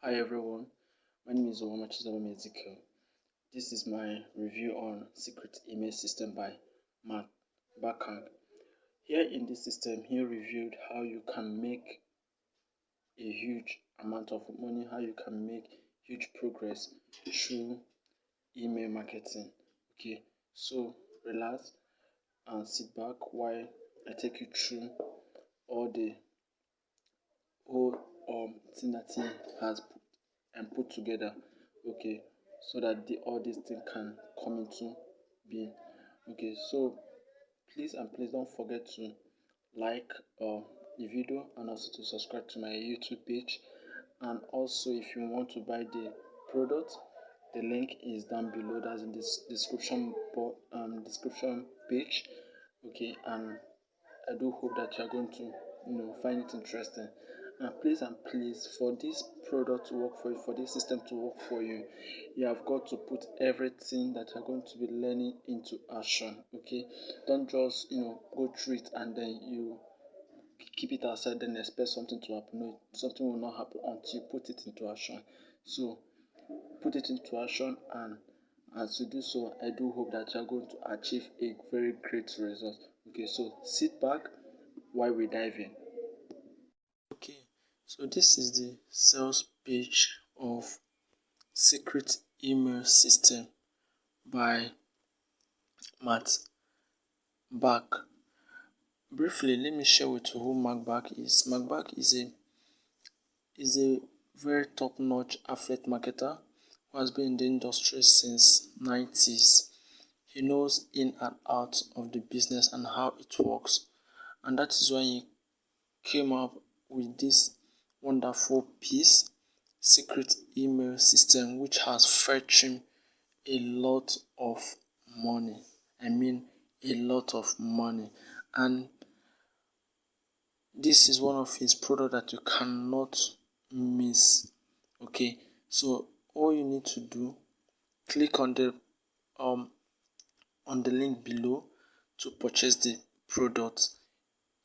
Hi everyone, my name is Ezekiel. This is my review on Secret Email System by Bacak. Here in this system, he reviewed how you can make a huge amount of money, how you can make huge progress through email marketing. Okay, so relax and sit back while I take you through all the whole thing that he has put together, okay, so that all these things can come into being. Okay, so please don't forget to like the video and also to subscribe to my YouTube page. And also, if you want to buy the product, the link is down below. That's in this description page. Okay, and I do hope that you are going to find it interesting. And please, for this product to work for you, for this system to work for you, you have got to put everything that you're going to be learning into action. Okay, don't just go through it and then you keep it aside then expect something to happen. No, something will not happen until you put it into action. So put it into action, and as you do so, I do hope that you are going to achieve a very great result. Okay, so sit back while we dive in. Okay, so this is the sales page of Secret Email System by Bacak. Briefly, let me share with you who Bacak is. Bacak is a very top-notch affiliate marketer who has been in the industry since 90s. He knows in and out of the business and how it works, and that is why he came up with this wonderful piece, Secret Email System, which has fetched him a lot of money. I mean, a lot of money. And this is one of his products that you cannot miss. Okay, so all you need to do, click on the link below to purchase the product.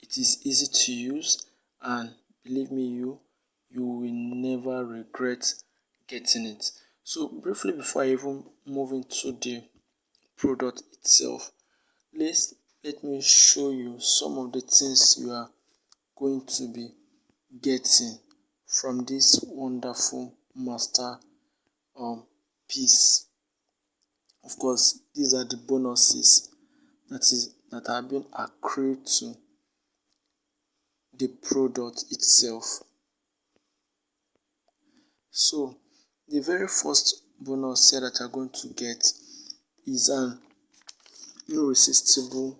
It is easy to use, and believe me, you will never regret getting it. So briefly, before I even move into the product itself, let me show you some of the things you are going to be getting from this wonderful master piece. Of course, these are the bonuses that have been accrued to the product itself. So the very first bonus here that you're going to get is an irresistible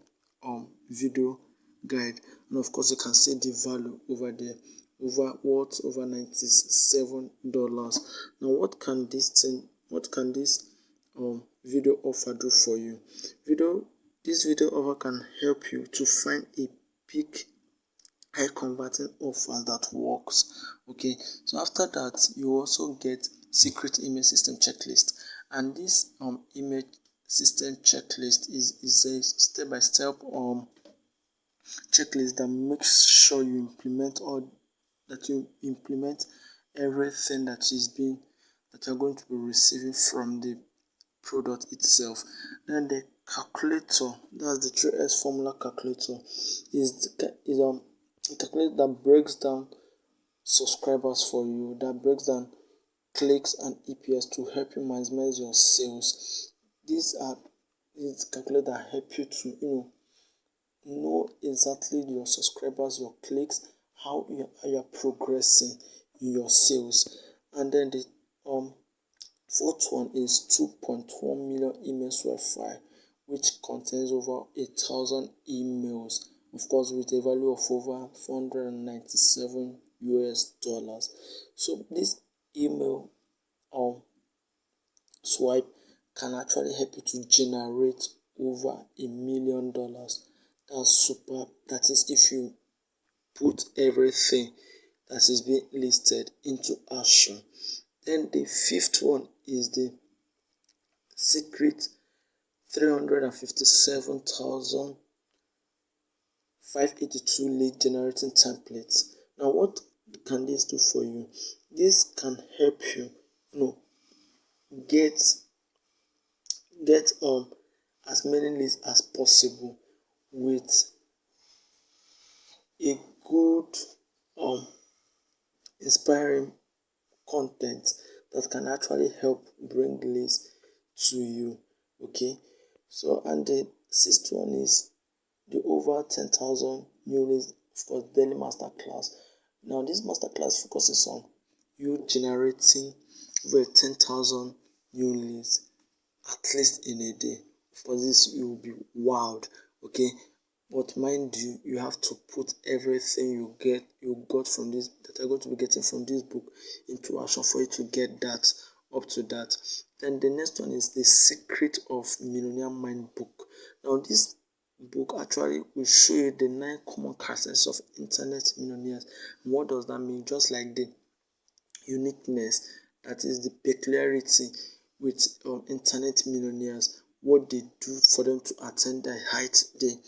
video guide, and of course you can see the value over there, over $97. Now what can this video offer do for you? This video offer can help you to find a peak high converting offer that works. Okay, so after that you also get Secret Email System checklist, and this email system checklist is a step-by-step checklist that makes sure you implement everything that you're going to be receiving from the product itself. Then the calculator, that's the 3S formula calculator, is a calculator that breaks down subscribers for you, that breaks down clicks and EPS to help you maximize your sales. These calculators that help you to know exactly your subscribers, your clicks, how you are progressing in your sales. And then the fourth one is 2.1 million email swap file, which contains over 1,000 emails, of course with a value of over $497. So this email swipe can actually help you to generate over $1 million. That's super. That is if you put everything that is being listed into action. Then the fifth one is the secret 357,582 lead generating templates. Now what can this do for you? This can help you, get get as many leads as possible with a good um inspiring content that can actually help bring leads to you. Okay, so and the sixth one is the over 10,000 new leads, of course, daily masterclass. Now this masterclass focuses on you generating over 10,000 new leads at least in a day. Of course, this you will be wowed. Okay, but mind you, you have to put everything you got from this, that you're going to be getting from this book, into action for you to get that up to that. Then the next one is the Secret of Millionaire Mind book. Now this book actually will show you the 9 common characteristics of internet millionaires. What does that mean? Just like the uniqueness, that is the peculiarity with internet millionaires, what they do for them to attain the height they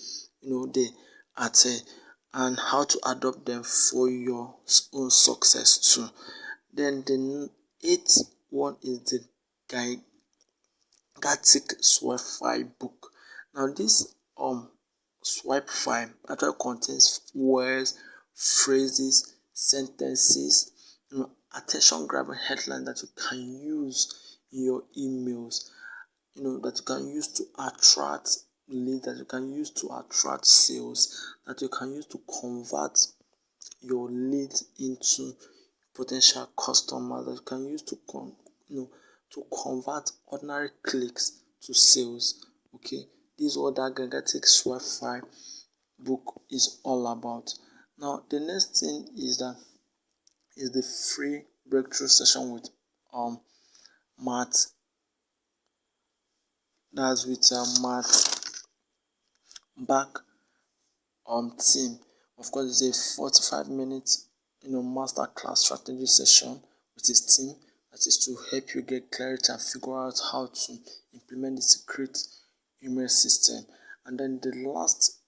attain, and how to adopt them for your own success too. Then the eighth one is the Bacak swipe file book. Now this swipe file actually contains words, phrases, sentences, attention grabbing headline that you can use in your emails, that you can use to attract leads, that you can use to attract sales, that you can use to convert your leads into potential customers, that you can use to to convert ordinary clicks to sales. Okay, this is what that gigantic swipe file book is all about. Now the next thing is the free breakthrough session with Matt. That's with Matt back team. Of course, it's a 45 minutes masterclass strategy session with his team that is to help you get clarity and figure out how to implement the secret email system. And then the last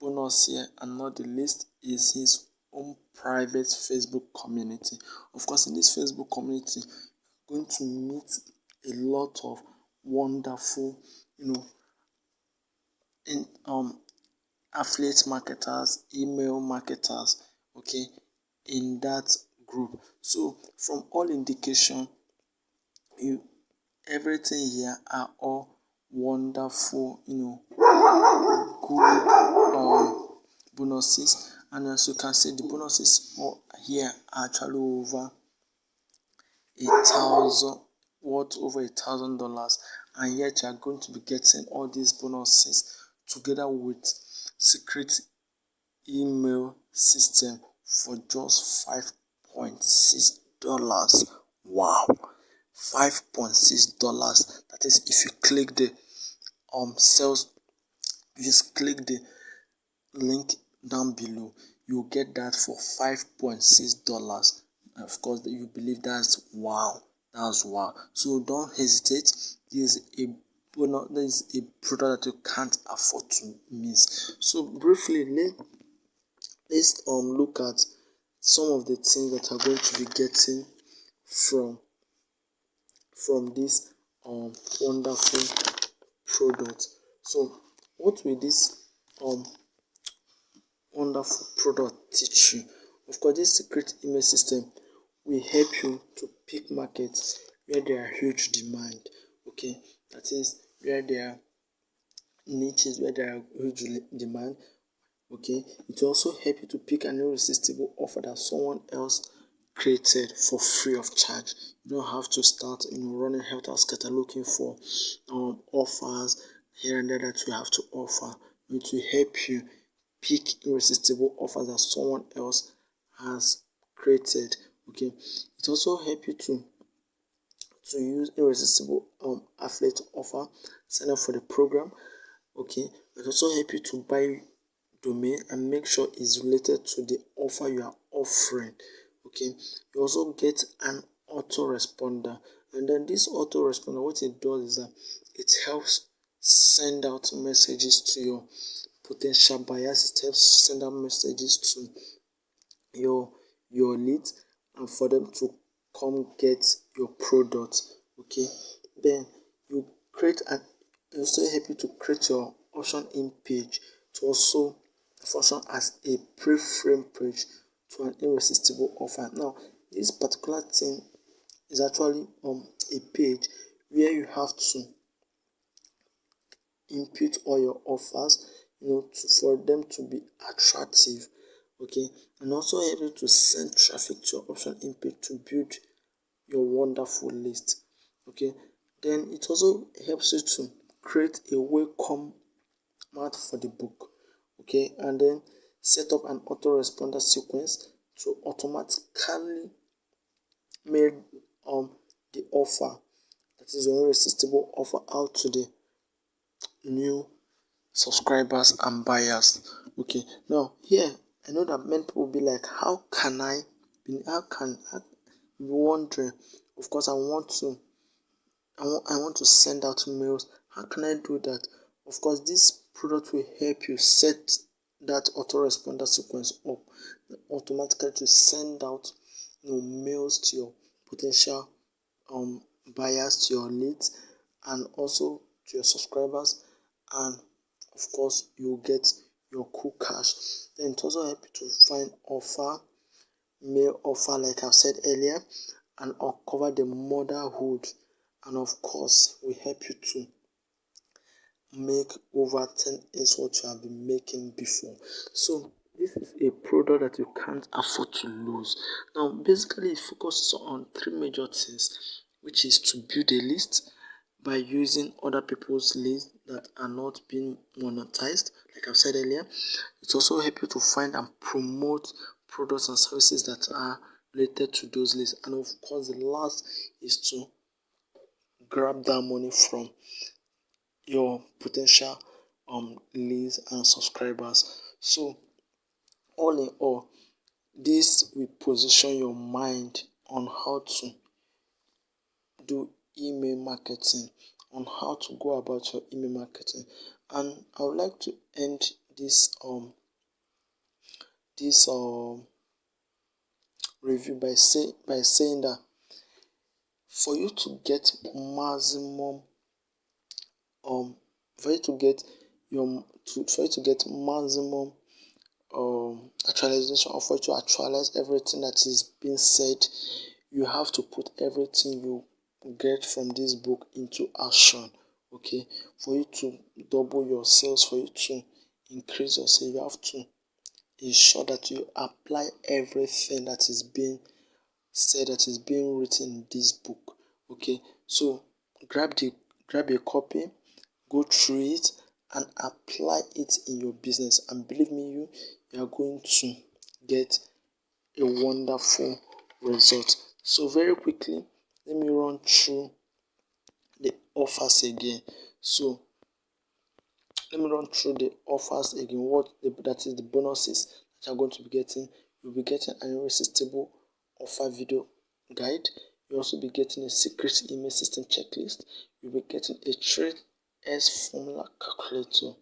bonus here, and not the least, is his own private Facebook community. Of course, in this Facebook community, you're going to meet a lot of wonderful, in affiliate marketers, email marketers, okay, in that group. So from all indication, you everything here are all wonderful, good bonuses. And as you can see, the bonuses here are actually over $1,000, and yet you are going to be getting all these bonuses together with secret email system for just $5.6. Wow, $5.6. That is, if you click the sales, just click the link down below, you get that for $5.6. Of course, you believe that's wow. So don't hesitate. This is a bonus. This is a product that you can't afford to miss. So briefly, let's look at some of the things that are going to be getting from this wonderful product. So what will this wonderful product teach you? Of course, this secret email system will help you to pick markets where there are huge demand. Okay, that is where there are niches where there are huge demand. Okay, it will also help you to pick an irresistible offer that someone else created for free of charge. You don't have to start running helter skelter looking for offers here and there that you have to offer. It will help you pick irresistible offers that someone else has created. Okay, it also help you to use irresistible affiliate offer, sign up for the program. Okay, it also help you to buy domain and make sure it's related to the offer you are offering. Okay, you also get an autoresponder, and then this autoresponder, what it does is that it helps send out messages to your potential buyers. It helps send out messages to your leads, and for them to come get your product. Okay, then you create an it also help you to create your auction in page to also function as a pre-frame page to an irresistible offer. Now, this particular thing is actually a page where you have to input all your offers, for them to be attractive. Okay, and also able to send traffic to your option input to build your wonderful list. Okay, then it also helps you to create a welcome mat for the book. Okay, and then set up an autoresponder sequence to automatically mail the offer, that is your irresistible offer, out to the new subscribers and buyers. Okay, now here I know that many people will be like, how can I be wondering, of course I want to send out mails. How can I do that? Of course, this product will help you set that autoresponder sequence up automatically to send out mails to your potential buyers, to your leads, and also to your subscribers, and of course you get your cool cash. Then it also help you to find offer, mail offer, like I've said earlier, and uncover the motherhood, and of course will help you to make over 10x what you have been making before. So this is a product that you can't afford to lose. Now basically it focuses on three major things, which is to build a list by using other people's lists that are not being monetized, like I've said earlier. It also helps you to find and promote products and services that are related to those lists, and of course the last is to grab that money from your potential leads and subscribers. So all in all, this will position your mind on how to do email marketing, on how to go about your email marketing. And I would like to end this review by saying that for you to get maximum for you to get for you to get maximum actualization, or for you to actualize everything that is being said, you have to put everything you get from this book into action. Okay, for you to double your sales, for you to increase your sales, you have to ensure that you apply everything that is being said, that is being written in this book. Okay, so grab a copy, go through it, and apply it in your business, and believe me, you are going to get a wonderful result. So very quickly, let me run through the offers again. So let me run through the offers again. That is the bonuses that you're going to be getting. You'll be getting an irresistible offer video guide. You'll also be getting a secret email system checklist. You'll be getting a trade S formula calculator.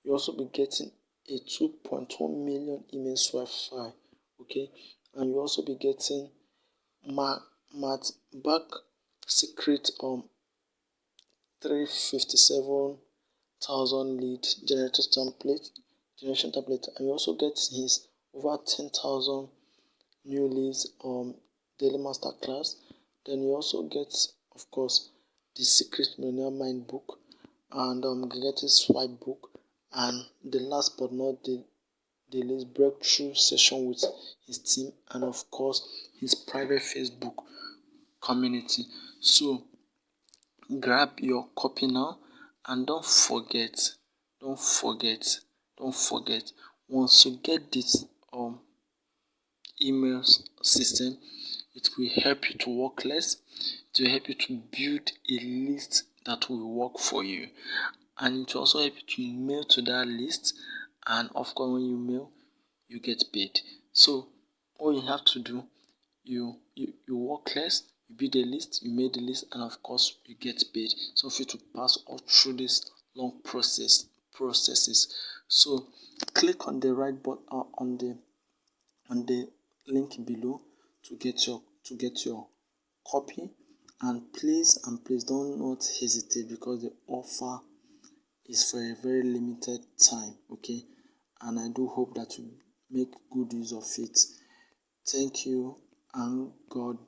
You'll also be getting a 2.1 million email swipe file. Okay, and you'll also be getting Bacak secret 357,000 lead generation template, and you also get his over 10,000 new leads daily masterclass. Then you also get, of course, the secret millionaire mind book, and get his swipe book, and the last but not the least, breakthrough session with his team, and of course his private Facebook community. So grab your copy now, and don't forget, once you get this email system, it will help you to work less. It will help you to build a list that will work for you, and it will also help you to mail to that list, and of course when you mail, you get paid. So all you have to do, you work less, you build a list, you made the list, and of course you get paid. So for you to pass all through this long processes. So click on the right button on the link below to to get your copy. And please don't not hesitate, because the offer is for a very limited time, okay? And I do hope that you make good use of it. Thank you, and God